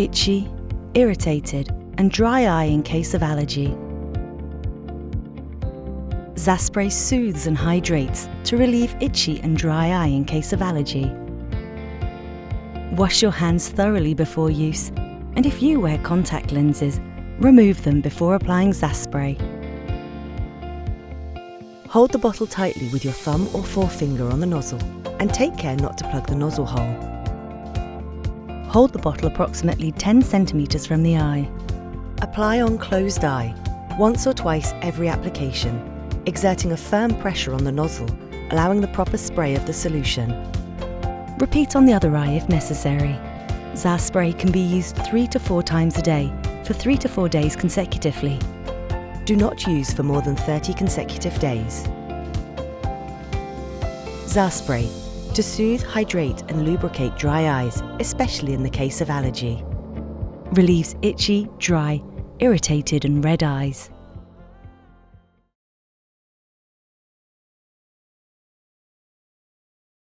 itchy, irritated, and dry eye in case of allergy. Zaspray soothes and hydrates to relieve itchy and dry eye in case of allergy. Wash your hands thoroughly before use, and if you wear contact lenses, remove them before applying Zaspray. Hold the bottle tightly with your thumb or forefinger on the nozzle and take care not to plug the nozzle hole. Hold the bottle approximately 10 centimeters from the eye. Apply on closed eye, once or twice every application, exerting a firm pressure on the nozzle, allowing the proper spray of the solution. Repeat on the other eye if necessary. Zaspray can be used 3 to 4 times a day for 3 to 4 days consecutively. Do not use for more than 30 consecutive days. Zaspray, to soothe, hydrate and lubricate dry eyes, especially in the case of allergy. Relieves itchy, dry, irritated and red eyes.